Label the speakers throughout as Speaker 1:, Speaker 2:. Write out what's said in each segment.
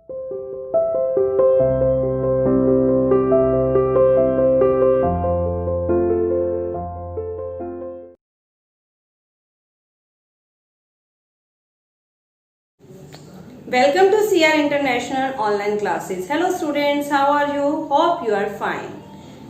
Speaker 1: Welcome to CR International online classes. Hello students, how are you? Hope you are fine.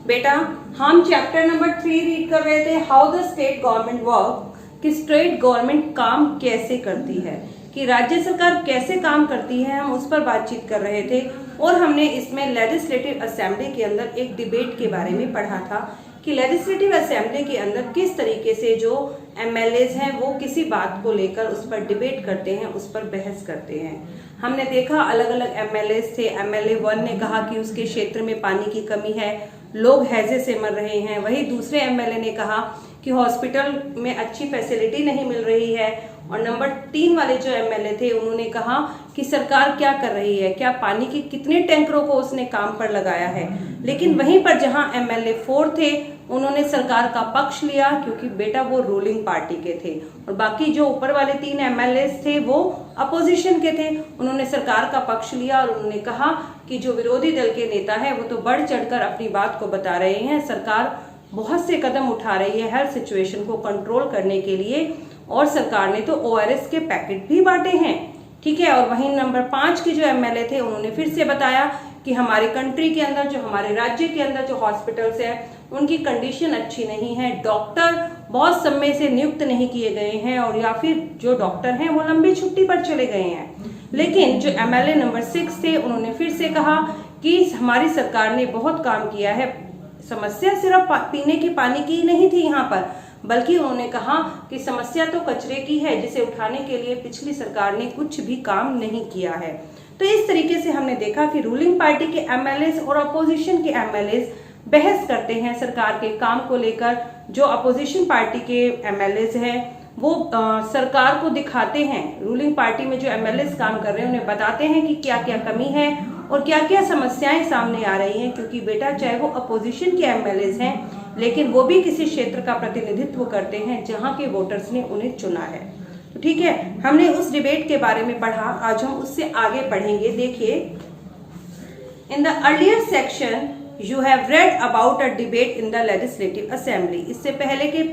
Speaker 1: बेटा हम chapter number 3 read कर रहे थे, how the state government work, कि state government काम कैसे करती है, कि राज्य सरकार कैसे काम करती है, हम उस पर बातचीत कर रहे थे। और हमने इसमें लेजिस्लेटिव असेंबली के अंदर एक डिबेट के बारे में पढ़ा था कि लेजिस्लेटिव असेंबली के अंदर किस तरीके से जो एमएलएज हैं वो किसी बात को लेकर उस पर डिबेट करते हैं, उस पर बहस करते हैं। हमने देखा अलग अलग एमएलएज थे। एमएलए 1 ने कहा कि उसके क्षेत्र में पानी की कमी है, लोग हैजे से मर रहे हैं। वही दूसरे एमएलए ने कहा कि हॉस्पिटल में अच्छी फैसिलिटी नहीं मिल रही है। और नंबर 3 वाले जो एमएलए थे उन्होंने कहा कि सरकार क्या कर रही है, क्या पानी के कितने टैंकरों को उसने काम पर लगाया है। लेकिन वहीं पर जहां एमएलए 4 थे उन्होंने सरकार का पक्ष लिया, क्योंकि बेटा वो रूलिंग पार्टी के थे। और बाकी जो ऊपर वाले 3 एमएलए थे वो अपोजिशन के थे, उन्होंने सरकार का पक्ष लिया और उन्होंने कहा कि जो विरोधी दल के नेता है वो तो बढ़ चढ़कर अपनी बात को बता रहे हैं, सरकार बहुत से कदम उठा रही है हेल्थ सिचुएशन को कंट्रोल करने के लिए, और सरकार ने तो ओआरएस के पैकेट भी बांटे हैं। ठीक है। और वहीं नंबर 5 के जो एमएलए थे उन्होंने फिर से बताया कि हमारे कंट्री के अंदर, जो हमारे राज्य के अंदर जो हॉस्पिटल्स है उनकी कंडीशन अच्छी नहीं है, डॉक्टर बहुत समय से नियुक्त नहीं किए गए हैं, और या फिर जो डॉक्टर हैं वो लंबी छुट्टी पर चले गए हैं। लेकिन जो एमएलए नंबर 6 थे उन्होंने फिर से कहा कि हमारी सरकार ने बहुत काम किया है, समस्या सिर्फ पीने के पानी की नहीं थी यहाँ पर, बल्कि उन्होंने कहा कि समस्या तो कचरे की है, जिसे उठाने के लिए पिछली सरकार ने कुछ भी काम नहीं किया है। तो इस तरीके से हमने देखा कि रूलिंग पार्टी के एमएलए और अपोजिशन के एमएलए बहस करते हैं सरकार के काम को लेकर। जो अपोजिशन पार्टी के एमएलए हैं वो सरकार को दिखाते हैं, रूलिंग पार्टी में जो एमएलए काम कर रहे हैं उन्हें बताते हैं कि क्या क्या कमी है और क्या क्या समस्याएं सामने आ रही हैं। क्योंकि बेटा चाहे वो अपोजिशन के एमएलए हैं लेकिन वो भी किसी क्षेत्र का प्रतिनिधित्व करते हैं जहां के वोटर्स ने उन्हें चुना है। तो ठीक है, हमने उस डिबेट के बारे में पढ़ा, आज हम उससे आगे पढ़ेंगे। देखिए, in the earlier section you have read about a debate in the legislative assembly. इससे पहले के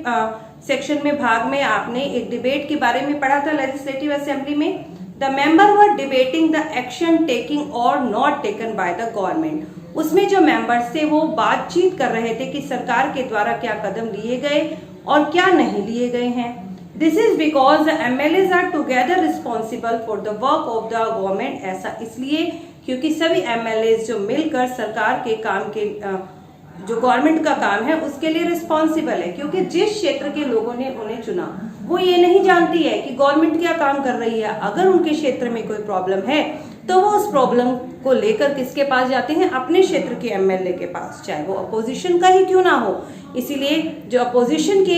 Speaker 1: सेक्शन में, भाग में, आपने एक डिबेट के बारे में पढ़ा था लेजिस्लेटिव असेंबली में। The member were debating the action taking और not taken by the government. उसमें जो मेंबर्स थे वो बातचीत कर रहे थे कि सरकार के द्वारा क्या कदम लिए गए और क्या नहीं लिए गए हैं। This is because the MLAs are together responsible for the work of the government. ऐसा इसलिए क्योंकि सभी एमएलए जो मिलकर सरकार के काम के, जो गवर्नमेंट का काम है उसके लिए रिस्पॉन्सिबल है। क्योंकि जिस क्षेत्र के लोगों ने उन्हें चुना वो ये नहीं जानती है कि गवर्नमेंट क्या काम कर रही है। अगर उनके क्षेत्र में कोई प्रॉब्लम है तो वो उस प्रॉब्लम को लेकर किसके पास जाते हैं? अपने क्षेत्र के एमएलए के पास, चाहे वो अपोजिशन का ही क्यों ना हो। इसीलिए जो अपोजिशन के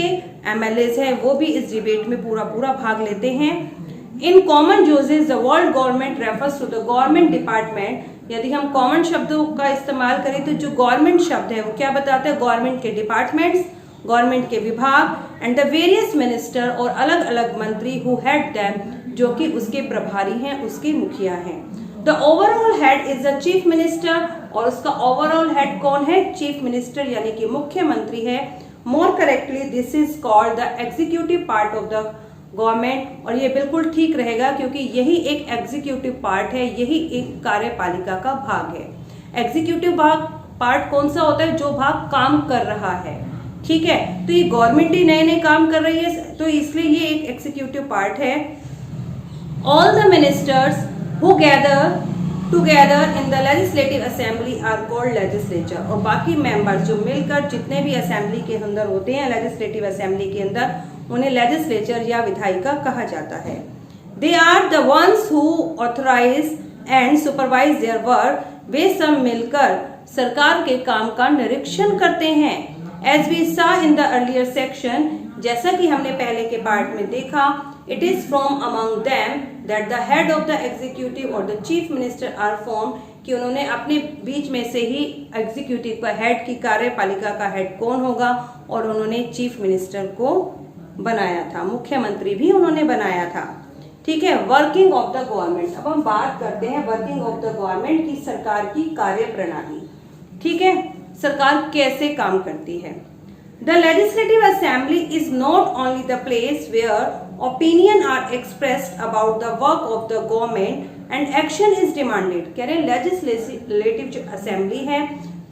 Speaker 1: एमएलए हैं वो भी इस डिबेट में पूरा भाग लेते हैं। In common usage the word government refers to the government department. यदि हम कॉमन शब्दों का इस्तेमाल करें तो जो गवर्नमेंट शब्द है वो क्या बताता है? गवर्नमेंट के डिपार्टमेंट्स, गवर्नमेंट के विभाग एंड द वेरियस मिनिस्टर, और अलग अलग मंत्री हु हेड देम, जो कि उसके प्रभारी हैं, उसके मुखिया हैं। The overall head is the chief minister, और उसका ओवरऑल हेड कौन है? चीफ मिनिस्टर यानी कि मुख्यमंत्री है। More correctly this is called the executive part of the government. और ये बिल्कुल ठीक रहेगा क्योंकि यही एक एग्जीक्यूटिव पार्ट है, यही एक कार्यपालिका का भाग है। एग्जीक्यूटिव पार्ट कौन सा होता है? जो भाग काम कर रहा है। ठीक है, तो ये गवर्नमेंट ही नए नए काम कर रही है तो इसलिए ये एक एग्जीक्यूटिव पार्ट है। All the ministers who gather together in the legislative assembly are called legislature. और बाकी मेंबर जो मिलकर जितने भी असेंबली के अंदर होते हैं, लेजिस्लेटिव असेंबली के अंदर, उन्हें लेजिस्लेचर या विधायिका कहा जाता है। They are the ones who authorise and supervise their work. वे सब मिलकर सरकार के काम का निरीक्षण करते हैं। As we saw in the earlier section, जैसा कि हमने पहले के पार्ट में देखा, it is from among them that the head of the executive और the chief minister are form, कि उन्होंने अपने बीच में से ही एग्जीक्यूटिव का हेड, की कार्यपालिका का हेड कौन होगा, और उन्होंने चीफ मिनिस्टर को बनाया था, मुख्यमंत्री भी उन्होंने बनाया था। ठीक है, वर्किंग ऑफ द गवर्नमेंट। अब हम बात करते हैं वर्किंग ऑफ द गवर्नमेंट की, सरकार की कार्य प्रणाली। ठीक है, सरकार कैसे काम करती है। The legislative assembly is not only the place where opinion are expressed about the work of the government and action is demanded। कह रहे हैं लेजिस्लेटिव जो असेंबली है,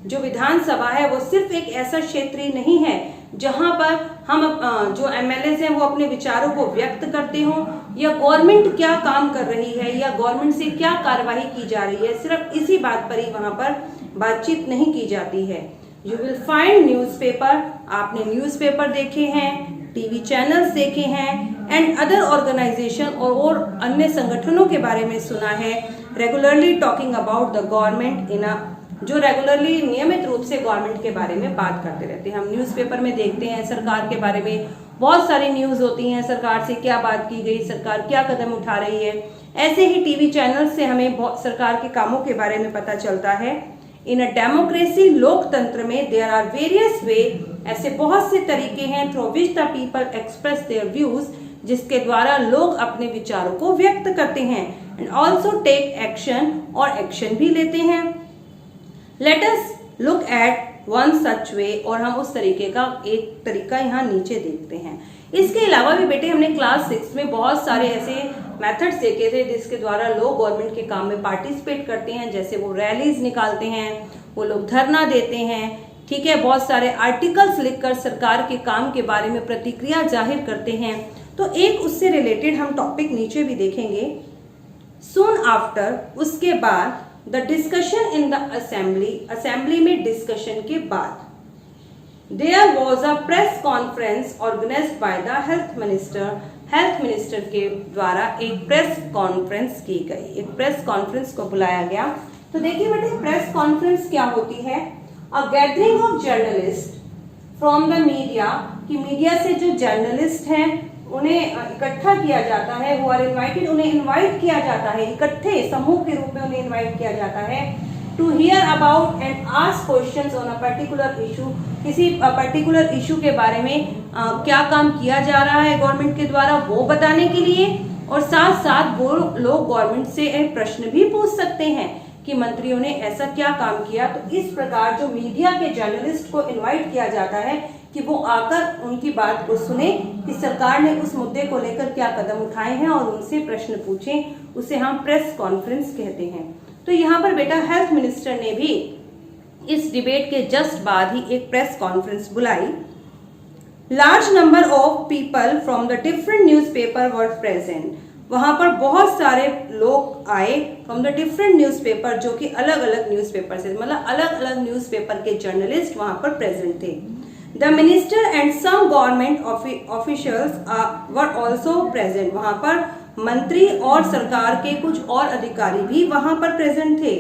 Speaker 1: जो विधानसभा है, वो सिर्फ एक ऐसा क्षेत्र ही नहीं है जहां पर हम जो एमएलए हैं वो अपने विचारों को व्यक्त करते हो, या गवर्नमेंट क्या काम कर रही है, या गवर्नमेंट से क्या कार्यवाही की जा रही है, सिर्फ इसी बात पर ही वहां पर बातचीत नहीं की जाती है। यू विल फाइंड न्यूज़पेपर, आपने न्यूज़पेपर देखे हैं, टीवी चैनल्स देखे हैं, एंड अदर ऑर्गेनाइजेशन और अन्य संगठनों के बारे में सुना है, regularly talking about the government in a, जो रेगुलरली नियमित रूप से गवर्नमेंट के बारे में बात करते रहते हैं। हम न्यूज़पेपर में देखते हैं सरकार के बारे में बहुत सारी न्यूज़ होती हैं, सरकार से क्या बात की गई, सरकार क्या कदम उठा रही है। ऐसे ही टीवी चैनल से हमें सरकार के कामों के बारे में पता चलता है। इन अ डेमोक्रेसी, लोकतंत्र में देयर आर वेरियस वे, ऐसे बहुत से तरीके हैं through which the people express their views, जिसके द्वारा लोग अपने विचारों को व्यक्त करते हैं, एंड ऑल्सो टेक एक्शन, और एक्शन भी लेते हैं। Let us look at one such way, और हम उस तरीके का एक तरीका यहाँ नीचे देखते हैं। इसके अलावा भी बेटे हमने क्लास 6 में बहुत सारे ऐसे मेथड्स देखे थे जिसके द्वारा लोग गवर्नमेंट के काम में पार्टिसिपेट करते हैं, जैसे वो रैलीज निकालते हैं, वो लोग धरना देते हैं, ठीक है, बहुत सारे आर्टिकल्स लिखकर सरकार के काम के बारे में प्रतिक्रिया जाहिर करते हैं। तो एक उससे रिलेटेड हम टॉपिक नीचे भी देखेंगे। सून आफ्टर, उसके बाद, the discussion in the assembly, assembly में डिस्कशन के बाद, there was a press conference organised by the health minister, health minister के द्वारा एक प्रेस कॉन्फ्रेंस की गई, एक प्रेस कॉन्फ्रेंस को बुलाया गया। तो देखिए बेटे, प्रेस कॉन्फ्रेंस क्या होती है? अ gathering of journalist from the media, कि मीडिया से जो जर्नलिस्ट हैं उन्हें इकट्ठा किया जाता है, वो आर इनवाइटेड, उन्हें इनवाइट किया जाता है, इकट्ठे समूह के रूप में उन्हें इनवाइट किया जाता है, to hear about and ask questions on a particular issue, किसी पर्टिकुलर इशू के बारे में क्या काम किया जा रहा है गवर्नमेंट के द्वारा वो बताने के लिए, और साथ साथ वो लोग गवर्नमेंट से एक प्रश्न भी पूछ सकते हैं कि मंत्रियों ने ऐसा क्या काम किया। तो इस प्रकार जो मीडिया के जर्नलिस्ट को इनवाइट किया जाता है कि वो आकर उनकी बात को सुने कि सरकार ने उस मुद्दे को लेकर क्या कदम उठाए हैं और उनसे प्रश्न पूछें, उसे हम प्रेस कॉन्फ्रेंस कहते हैं। तो यहाँ पर बेटा हेल्थ मिनिस्टर ने भी इस डिबेट के जस्ट बाद ही एक प्रेस कॉन्फ्रेंस बुलाई। Large number of people from the different newspaper were present, वहां पर बहुत सारे लोग आए फ्रॉम द डिफरेंट न्यूज़पेपर, जो कि अलग अलग न्यूज़पेपर से, मतलब अलग अलग न्यूज़पेपर के जर्नलिस्ट वहां पर प्रेजेंट थे। The minister and some government officials were also present, वहां पर मंत्री और सरकार के कुछ और अधिकारी भी वहां पर प्रेजेंट थे।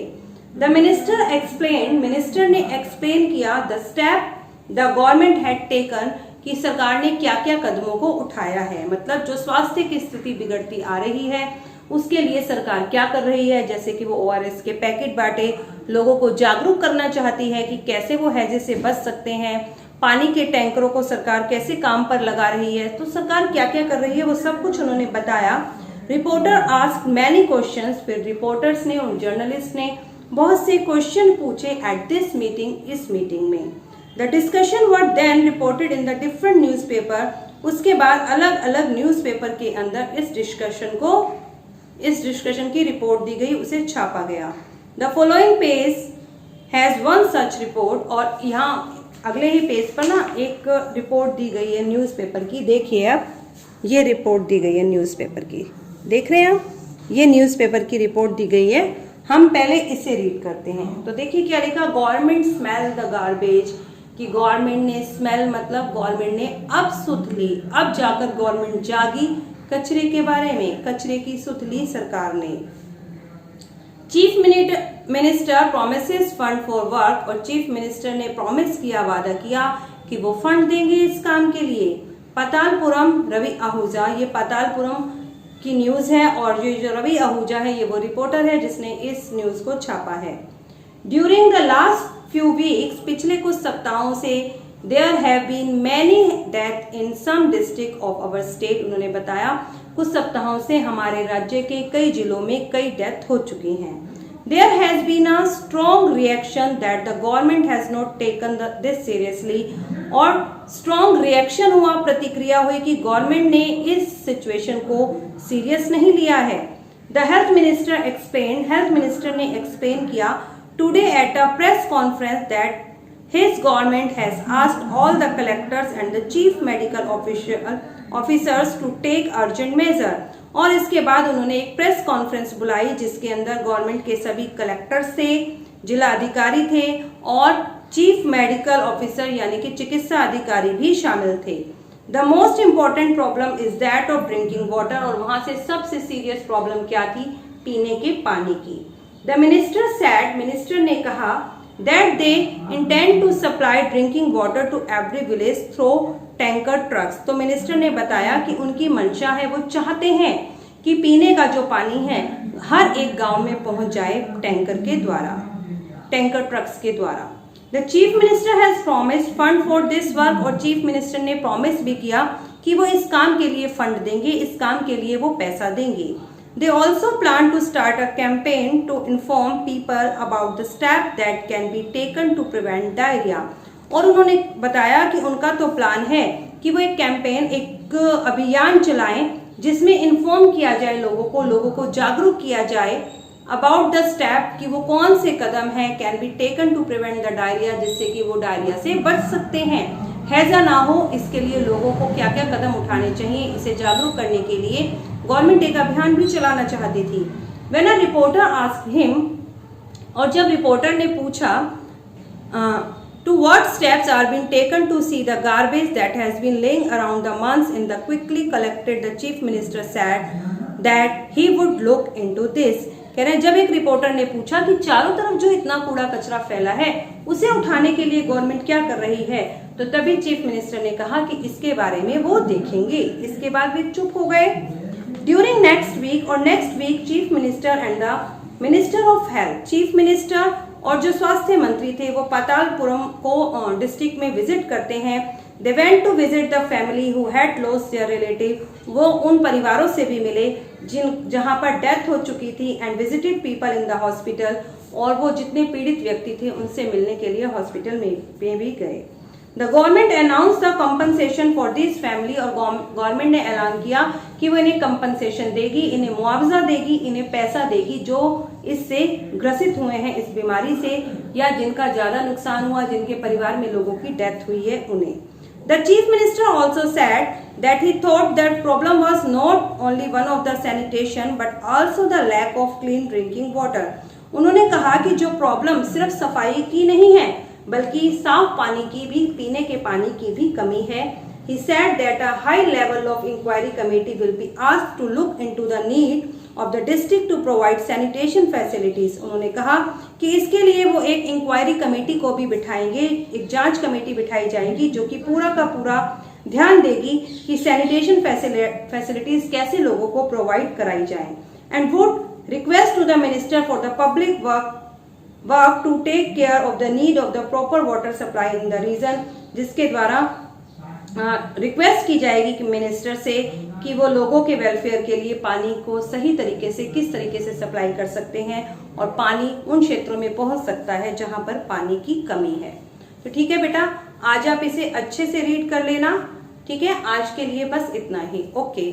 Speaker 1: द मिनिस्टर एक्सप्लेन, मिनिस्टर ने एक्सप्लेन किया the step the government had taken, कि सरकार ने क्या क्या कदमों को उठाया है, मतलब जो स्वास्थ्य की स्थिति बिगड़ती आ रही है उसके लिए सरकार क्या कर रही है, जैसे कि वो ORS के पैकेट बांटे, लोगों को जागरूक करना चाहती है कि कैसे वो हैजे से बच सकते हैं, पानी के टैंकरों को सरकार कैसे काम पर लगा रही है, तो सरकार क्या क्या कर रही है वो सब कुछ उन्होंने बताया। रिपोर्टर आस्क्ड मैनी क्वेश्चंस, फिर रिपोर्टर्स ने और जर्नलिस्ट ने बहुत से क्वेश्चन पूछे एट दिस मीटिंग, इस मीटिंग में। The discussion were then reported in the different newspaper, उसके बाद अलग अलग न्यूज़पेपर के अंदर इस डिस्कशन की रिपोर्ट दी गई, उसे छापा गया। The following page has one such report, और यहाँ अगले ही पेज पर ना एक रिपोर्ट दी गई है न्यूज़पेपर की। देखिए अब ये रिपोर्ट दी गई है न्यूज़पेपर की, देख रहे हैं आप, ये न्यूज़पेपर की रिपोर्ट दी गई है। हम पहले इसे रीड करते हैं। तो देखिए क्या लिखा, गवर्नमेंट स्मेल द गार्बेज, कि गवर्नमेंट ने स्मेल मतलब गवर्नमेंट ने अब सुध ली, अब जाकर गवर्नमेंट जागी कचरे के बारे में, कचरे की सुध ली सरकार ने। Chief minister promises fund for work, और चीफ मिनिस्टर ने प्रॉमिस किया, वादा किया कि वो फंड देंगे इस काम के लिए। पातालपुरम रवि आहूजा, ये पातालपुरम की न्यूज है, और ये जो रवि आहूजा है ये वो रिपोर्टर है जिसने इस न्यूज को छापा है। During the last few weeks, पिछले कुछ सप्ताहों से, there have been many death in some district of our state, उन्होंने बताया कुछ सप्ताहों से हमारे राज्य के कई जिलों में कई डेथ हो चुकी हैं। There has been a strong reaction that the government has not taken this seriously, और strong reaction हुआ, प्रतिक्रिया हुई कि गवर्नमेंट ने इस सिचुएशन को सीरियस नहीं लिया है। The health minister explained, health minister ने एक्सप्लेन किया today at a press conference that his government has asked all the collectors and the chief medical officers to take urgent measure, और इसके बाद उन्होंने एक प्रेस कॉन्फ्रेंस बुलाई जिसके अंदर गवर्नमेंट के सभी कलेक्टर्स थे, जिला अधिकारी थे और चीफ मेडिकल ऑफिसर यानी कि चिकित्सा अधिकारी भी शामिल थे। The most important problem is that of drinking water, और वहां से सबसे सीरियस प्रॉब्लम क्या थी? पीने के पानी की। द मिनिस्टर सैड, मिनिस्टर ने कहा that they intend to supply drinking water to every village through tanker trucks। तो मिनिस्टर ने बताया कि उनकी मंशा है, वो चाहते हैं कि पीने का जो पानी है हर एक गांव में पहुंच जाए टैंकर के द्वारा, टैंकर ट्रक्स के द्वारा। The chief minister has promised fund for this work, और चीफ मिनिस्टर ने प्रॉमिस भी किया कि वो इस काम के लिए फंड देंगे, इस काम के लिए वो पैसा देंगे। They also plan to start a campaign to inform people about the steps that can be taken to prevent diarrhea। और उन्होंने बताया कि उनका तो प्लान है कि वो एक कैंपेन, एक अभियान चलाएं जिसमें इन्फॉर्म किया जाए लोगों को जागरूक किया जाए अबाउट द स्टेप, कि वो कौन से कदम हैं can be taken to prevent the diarrhoea, जिससे कि वो डायरिया से बच सकते हैं, हैजा ना हो। इसके लिए लोगों को क्या क्या कदम उठाने चाहिए, इसे जागरूक करने के लिए गवर्नमेंट एक अभियान भी चलाना चाहती थी। When a reporter asked him, और जब रिपोर्टर ने पूछा to what steps are being taken to see the garbage that has been laying around the months in the quickly collected, the chief minister said that he would look into this। कह रहे हैं जब एक reporter ने पूछा कि चारों तरफ जो इतना कूड़ा कचरा फैला है उसे उठाने के लिए गवर्नमेंट क्या कर रही है, तो तभी चीफ मिनिस्टर ने कहा कि इसके बारे में वो देखेंगे। इसके बाद वे चुप हो गए। During next week, और next week chief minister and the minister of health, chief minister और जो स्वास्थ्य मंत्री थे वो पातालपुरम को डिस्ट्रिक्ट में विजिट करते हैं। They went to visit the family who had lost their relative, वो उन परिवारों से भी मिले जहां पर डेथ हो चुकी थी, and visited people in the hospital, और वो जितने पीड़ित व्यक्ति थे उनसे मिलने के लिए हॉस्पिटल में भी गए। The government announce the compensation for this family, और गवर्नमेंट ने ऐलान किया कि वो इन्हें कंपनसेशन देगी, इन्हें मुआवजा देगी, इन्हें पैसा देगी जो इससे ग्रसित हुए हैं इस बीमारी से, या जिनका ज्यादा नुकसान हुआ, जिनके परिवार में लोगों की डेथ हुई है उन्हें। The chief minister also said that he thought that problem was not only one of the sanitation but also the lack of clean drinking water। उन्होंने कहा कि जो प्रॉब्लम सिर्फ सफाई की नहीं है बल्कि साफ पानी की भी, पीने के पानी की भी कमी है। He said that a high level of inquiry committee will be asked to look into the need of the district to provide sanitation facilities। उन्होंने कहा कि इसके लिए वो एक इंक्वायरी कमेटी को भी बिठाएंगे, एक जांच कमेटी बिठाई जाएगी जो कि पूरा का पूरा ध्यान देगी कि सैनिटेशन फैसिलिटीज कैसे लोगों को प्रोवाइड कराई जाए। And would request to the minister for the public work to take care of the need of the proper water supply in the region, जिसके द्वारा रिक्वेस्ट की जाएगी कि मिनिस्टर से कि वो लोगों के वेलफेयर के लिए पानी को सही तरीके से किस तरीके से सप्लाई कर सकते हैं और पानी उन क्षेत्रों में पहुंच सकता है जहां पर पानी की कमी है। तो ठीक है बेटा, आज आप इसे अच्छे से रीड कर लेना। ठीक है, आज के लिए बस इतना ही। ओके।